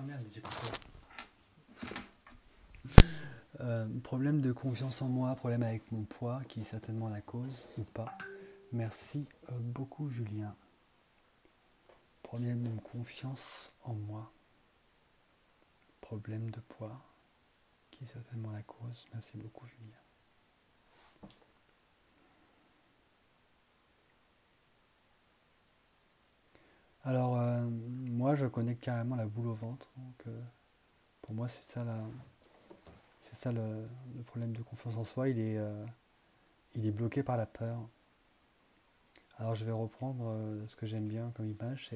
merde, mais j'ai pas problème de confiance en moi, problème avec mon poids, qui est certainement la cause, ou pas. Merci beaucoup, Julien. Problème de confiance en moi, problème de poids, qui est certainement la cause. Merci beaucoup, Julien. Alors, moi, je connecte carrément la boule au ventre. Donc, pour moi, c'est ça le problème de confiance en soi. Il est bloqué par la peur. Alors, je vais reprendre ce que j'aime bien comme image.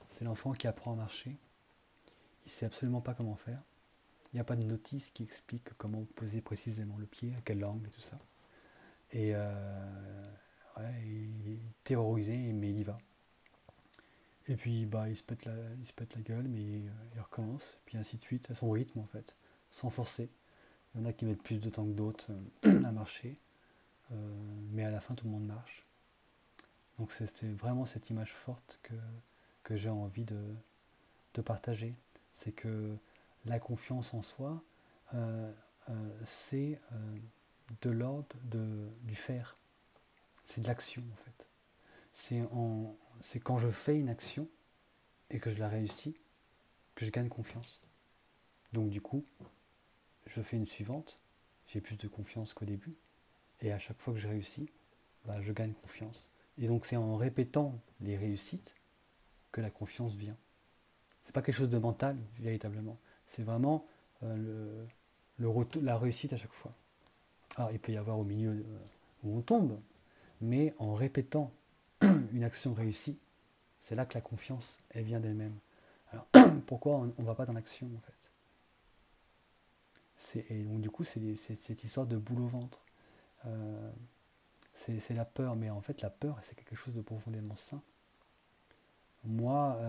C'est l'enfant qui apprend à marcher. Il ne sait absolument pas comment faire. Il n'y a pas de notice qui explique comment poser précisément le pied, à quel angle et tout ça. Et ouais, il est terrorisé, mais il y va. Et puis bah, il se pète la gueule, mais il recommence, puis ainsi de suite, à son rythme en fait, sans forcer. Il y en a qui mettent plus de temps que d'autres à marcher, mais à la fin tout le monde marche. Donc c'était vraiment cette image forte que j'ai envie de partager. C'est que la confiance en soi, c'est de l'ordre du faire. C'est de l'action en fait. C'est quand je fais une action et que je la réussis que je gagne confiance. Donc du coup, je fais une suivante, j'ai plus de confiance qu'au début, et à chaque fois que je réussis, bah, je gagne confiance. Et donc c'est en répétant les réussites que la confiance vient. C'est pas quelque chose de mental véritablement, c'est vraiment la réussite à chaque fois. Alors il peut y avoir au milieu où on tombe, mais en répétant une action réussie, c'est là que la confiance, elle vient d'elle-même. Alors pourquoi on ne va pas dans l'action en fait? Et donc du coup, c'est cette histoire de boule au ventre. Euh, c'est la peur, mais en fait, la peur, c'est quelque chose de profondément sain. Moi,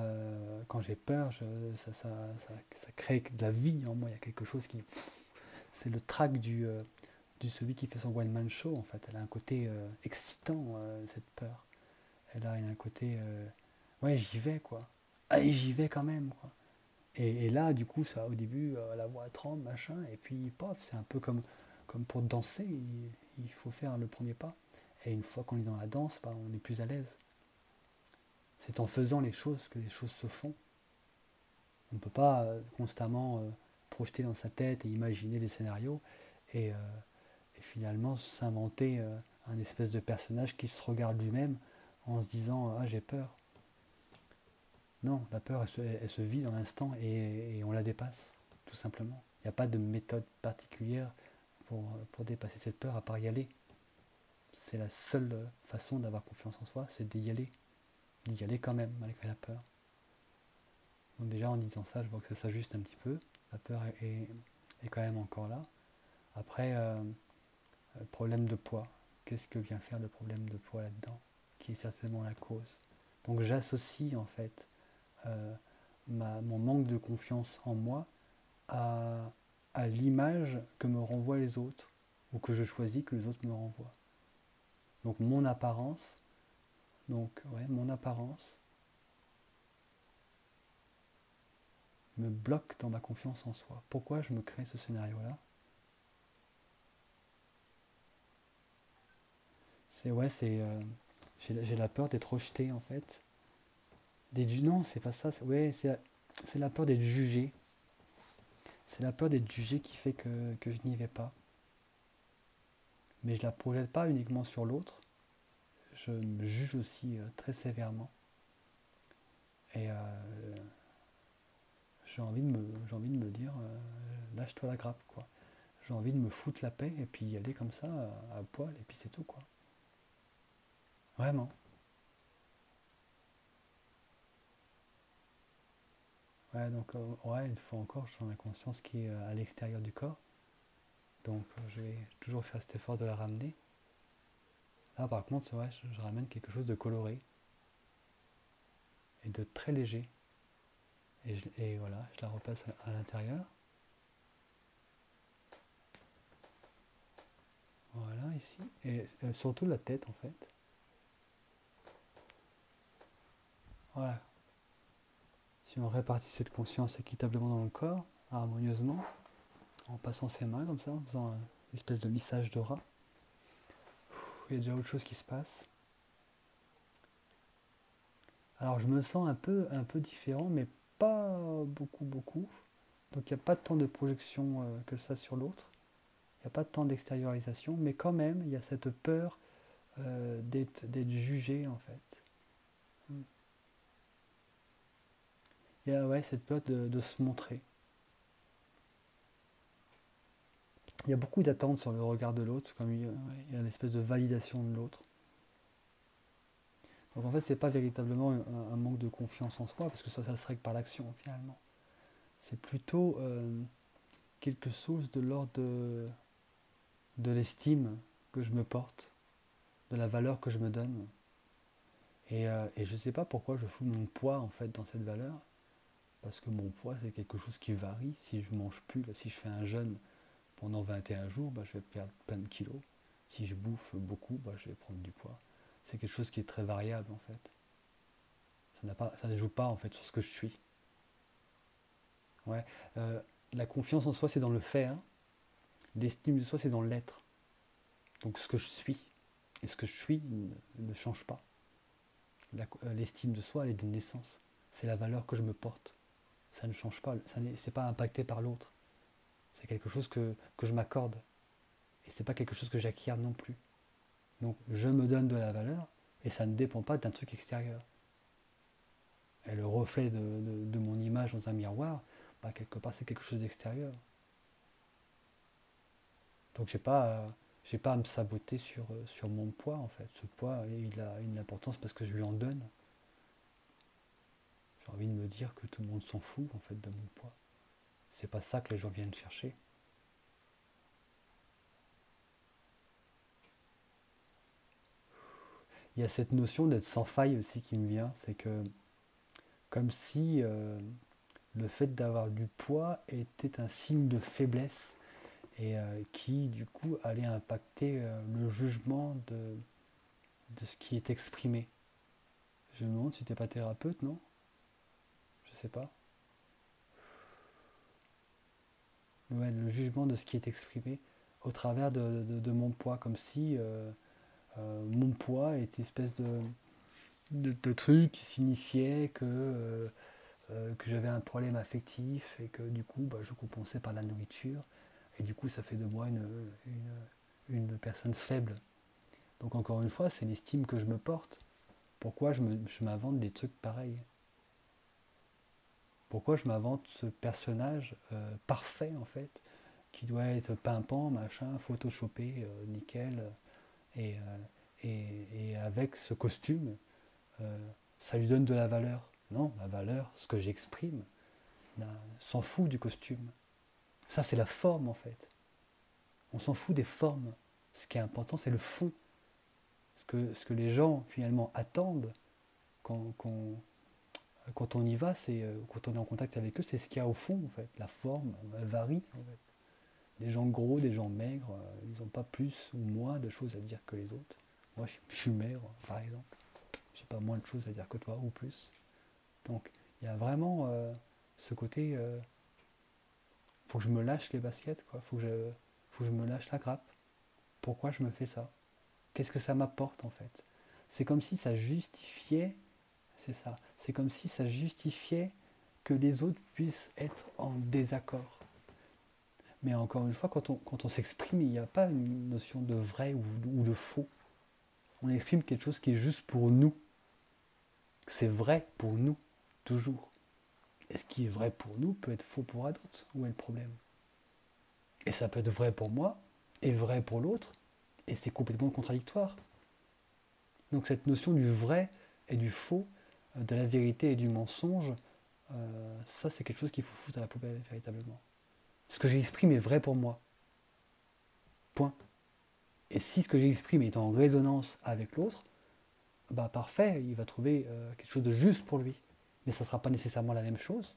quand j'ai peur, ça crée de la vie en moi. Il y a quelque chose qui... C'est le trac du celui qui fait son one-man show, en fait. Elle a un côté excitant, cette peur. Elle a un côté... ouais, j'y vais, quoi. Allez, j'y vais quand même, quoi. Et là, du coup, ça, au début, la voix tremble, machin, et puis, pof, c'est un peu comme pour danser, il faut faire le premier pas. Et une fois qu'on est dans la danse, bah, on est plus à l'aise. C'est en faisant les choses que les choses se font. On ne peut pas constamment projeter dans sa tête et imaginer des scénarios et, finalement s'inventer un espèce de personnage qui se regarde lui-même en se disant « Ah, j'ai peur ». Non, la peur, elle se vit dans l'instant et on la dépasse, tout simplement. Il n'y a pas de méthode particulière pour dépasser cette peur à part y aller. C'est la seule façon d'avoir confiance en soi, c'est d'y aller quand même, malgré la peur. Donc déjà en disant ça, je vois que ça s'ajuste un petit peu. La peur est quand même encore là. Après, problème de poids. Qu'est-ce que vient faire le problème de poids là-dedans? Qui est certainement la cause. Donc j'associe en fait mon manque de confiance en moi à, à l'image que me renvoient les autres ou que je choisis que les autres me renvoient. Donc mon apparence, mon apparence me bloque dans ma confiance en soi. Pourquoi je me crée ce scénario-là? J'ai la peur d'être rejeté en fait. Non, c'est pas ça. C'est la peur d'être jugé. C'est la peur d'être jugé qui fait que je n'y vais pas. Mais je la projette pas uniquement sur l'autre. Je me juge aussi très sévèrement. Et j'ai envie de me dire, lâche-toi la grappe, quoi. J'ai envie de me foutre la paix et puis y aller comme ça, à poil, et puis c'est tout, quoi. Vraiment. Ouais, donc, ouais, une fois encore, j'en ai conscience qui est à l'extérieur du corps. Donc, je vais toujours faire cet effort de la ramener. Là, par contre, ouais, je ramène quelque chose de coloré et de très léger. Et voilà, je la repasse à l'intérieur. Voilà, ici. Et surtout la tête, en fait. Voilà. Si on répartit cette conscience équitablement dans le corps, harmonieusement, en passant ses mains comme ça, en faisant une espèce de lissage d'aura, il y a déjà autre chose qui se passe. Alors je me sens un peu différent, mais pas beaucoup. Donc il n'y a pas tant de projection que ça sur l'autre. Il n'y a pas tant d'extériorisation, mais quand même, il y a cette peur d'être jugé en fait. Il y a cette peur de se montrer. Il y a beaucoup d'attentes sur le regard de l'autre, comme il y a une espèce de validation de l'autre. Donc en fait, c'est pas véritablement un manque de confiance en soi, parce que ça se règle par l'action finalement. C'est plutôt quelque chose de l'ordre de l'estime que je me porte, de la valeur que je me donne. Et je ne sais pas pourquoi je fous mon poids en fait dans cette valeur, parce que mon poids c'est quelque chose qui varie. Si je mange plus, là, si je fais un jeûne pendant 21 jours, bah, je vais perdre plein de kilos. Si je bouffe beaucoup, bah, je vais prendre du poids. C'est quelque chose qui est très variable en fait. Ça ne joue pas en fait sur ce que je suis. Ouais. La confiance en soi c'est dans le faire, l'estime de soi c'est dans l'être. Donc ce que je suis et ce que je suis ne change pas. L'estime de soi elle est de naissance. C'est la valeur que je me porte. Ça ne change pas, c'est pas impacté par l'autre. C'est quelque chose que je m'accorde. Et c'est pas quelque chose que j'acquiers non plus. Donc je me donne de la valeur et ça ne dépend pas d'un truc extérieur. Et le reflet de mon image dans un miroir, bah, quelque part c'est quelque chose d'extérieur. Donc j'ai pas à me saboter sur mon poids en fait. Ce poids il a une importance parce que je lui en donne. J'ai envie de me dire que tout le monde s'en fout en fait de mon poids. C'est pas ça que les gens viennent chercher. Il y a cette notion d'être sans faille aussi qui me vient, c'est que comme si le fait d'avoir du poids était un signe de faiblesse et qui du coup allait impacter le jugement de ce qui est exprimé. Je me demande si tu n'es pas thérapeute, non? Je sais pas. Ouais, le jugement de ce qui est exprimé au travers de mon poids, comme si mon poids était une espèce de truc qui signifiait que j'avais un problème affectif et que du coup bah, je compensais par la nourriture et du coup ça fait de moi une personne faible. Donc encore une fois, c'est l'estime que je me porte. Pourquoi je m'invente des trucs pareils? Pourquoi je m'invente ce personnage parfait en fait, qui doit être pimpant, machin, photoshopé, nickel, et, et avec ce costume, ça lui donne de la valeur. Non, la valeur, ce que j'exprime, s'en fout du costume. Ça, c'est la forme en fait. On s'en fout des formes. Ce qui est important, c'est le fond. Ce que les gens finalement attendent quand on y va, c'est quand on est en contact avec eux, c'est ce qu'il y a au fond en fait. La forme, elle varie en fait. Des gens gros, des gens maigres, ils n'ont pas plus ou moins de choses à dire que les autres. Moi, je suis maigre, par exemple. J'ai pas moins de choses à dire que toi ou plus. Donc, il y a vraiment ce côté. Faut que je me lâche les baskets, quoi. Faut que je me lâche la grappe. Pourquoi je me fais ça? Qu'est-ce que ça m'apporte en fait? C'est comme si ça justifiait, c'est ça, c'est comme si ça justifiait que les autres puissent être en désaccord. Mais encore une fois, quand on s'exprime, il n'y a pas une notion de vrai ou de faux. On exprime quelque chose qui est juste pour nous. C'est vrai pour nous, toujours. Et ce qui est vrai pour nous peut être faux pour d'autres. Où est le problème? Et ça peut être vrai pour moi, et vrai pour l'autre, et c'est complètement contradictoire. Donc cette notion du vrai et du faux, de la vérité et du mensonge, ça c'est quelque chose qu'il faut foutre à la poubelle véritablement. Ce que j'exprime est vrai pour moi. Point. Et si ce que j'exprime est en résonance avec l'autre, bah parfait, il va trouver quelque chose de juste pour lui. Mais ça ne sera pas nécessairement la même chose.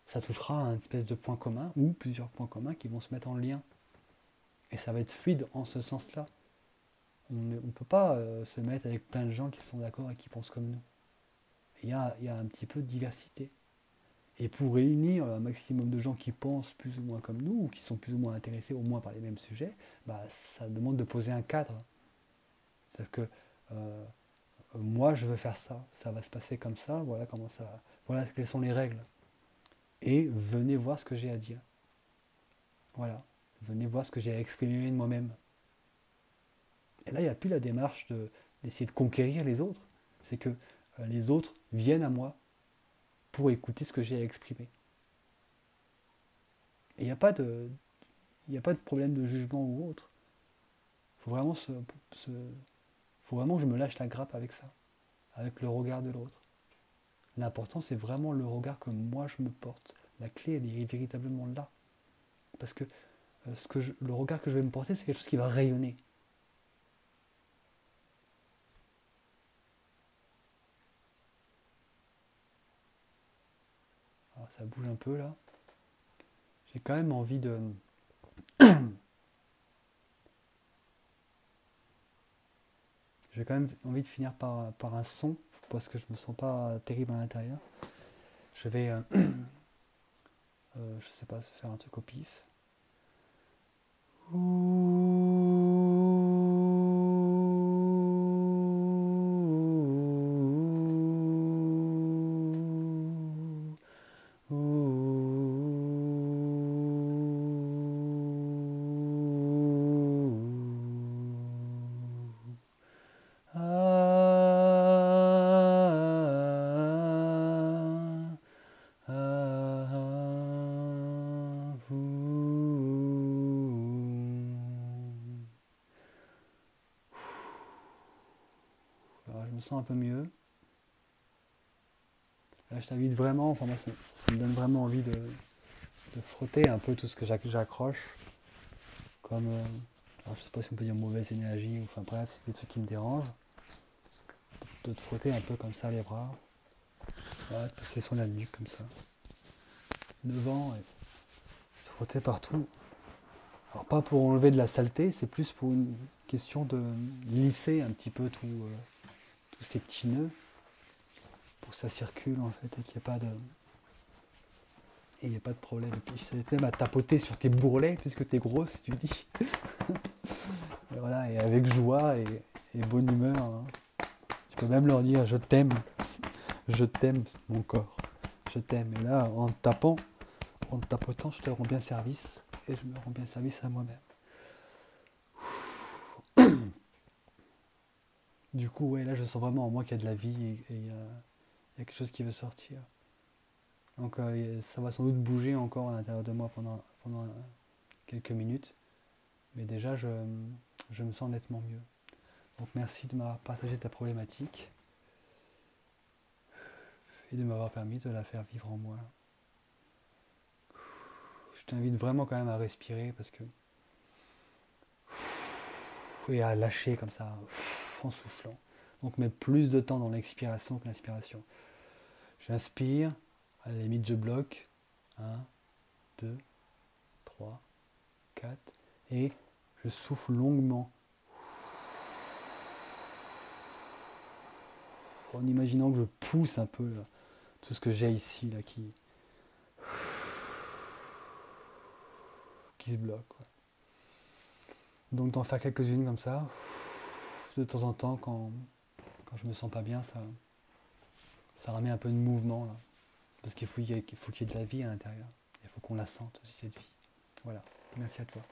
Ça touchera à une espèce de point commun ou plusieurs points communs qui vont se mettre en lien. Et ça va être fluide en ce sens-là. On ne peut pas se mettre avec plein de gens qui sont d'accord et qui pensent comme nous. Il y a un petit peu de diversité. Et pour réunir un maximum de gens qui pensent plus ou moins comme nous, ou qui sont plus ou moins intéressés au moins par les mêmes sujets, bah, ça demande de poser un cadre. C'est-à-dire que moi je veux faire ça, ça va se passer comme ça, voilà comment ça, voilà quelles sont les règles. Et venez voir ce que j'ai à dire. Voilà, venez voir ce que j'ai à exprimer de moi-même. Et là, il n'y a plus la démarche d'essayer de conquérir les autres. C'est que les autres viennent à moi pour écouter ce que j'ai à exprimer. Et il n'y a pas de problème de jugement ou autre. Il faut vraiment, faut vraiment que je me lâche la grappe avec ça, avec le regard de l'autre. L'important, c'est vraiment le regard que moi je me porte. La clé, elle est véritablement là. Parce que, le regard que je vais me porter, c'est quelque chose qui va rayonner. Alors, ça bouge un peu là. J'ai quand même envie de... J'ai quand même envie de finir par un son, parce que je me sens pas terrible à l'intérieur. Je vais, je sais pas, faire un truc au pif. Alors, je me sens un peu mieux. Là, je t'invite vraiment, enfin moi ça me donne vraiment envie de frotter un peu tout ce que j'accroche, comme, alors, je sais pas si on peut dire mauvaise énergie, ou enfin bref, c'est des trucs qui me dérangent, de te frotter un peu comme ça les bras, voilà, de passer sur la nuque comme ça, devant, et se frotter partout. Alors pas pour enlever de la saleté, c'est plus pour une question de lisser un petit peu tous ces petits nœuds, pour que ça circule en fait, et qu'il n'y ait pas de... Et il n'y a pas de problème. Et puis ça même à tapoter sur tes bourrelets, puisque t'es grosse, tu dis. Et voilà, et avec joie et bonne humeur. Hein. Tu peux même leur dire je t'aime mon corps, je t'aime. Et là, en tapant, en te tapotant, je te rends bien service. Et je me rends bien service à moi-même. Du coup, ouais, là je sens vraiment en moi qu'il y a de la vie et il y a quelque chose qui veut sortir. Donc ça va sans doute bouger encore à l'intérieur de moi pendant quelques minutes. Mais déjà, je me sens nettement mieux. Donc merci de m'avoir partagé ta problématique et de m'avoir permis de la faire vivre en moi. Je t'invite vraiment quand même à respirer parce que... Et à lâcher comme ça, en soufflant. Donc mettre plus de temps dans l'expiration que l'inspiration. J'inspire, à la limite je bloque. 1, 2, 3, 4. Et je souffle longuement. En imaginant que je pousse un peu là, tout ce que j'ai ici là, qui se bloque. Quoi. Donc d'en faire quelques-unes comme ça, de temps en temps, quand je me sens pas bien, ça remet un peu de mouvement là. Parce qu'il faut qu'il y ait de la vie à l'intérieur. Il faut qu'on la sente aussi, cette vie. Voilà, merci à toi.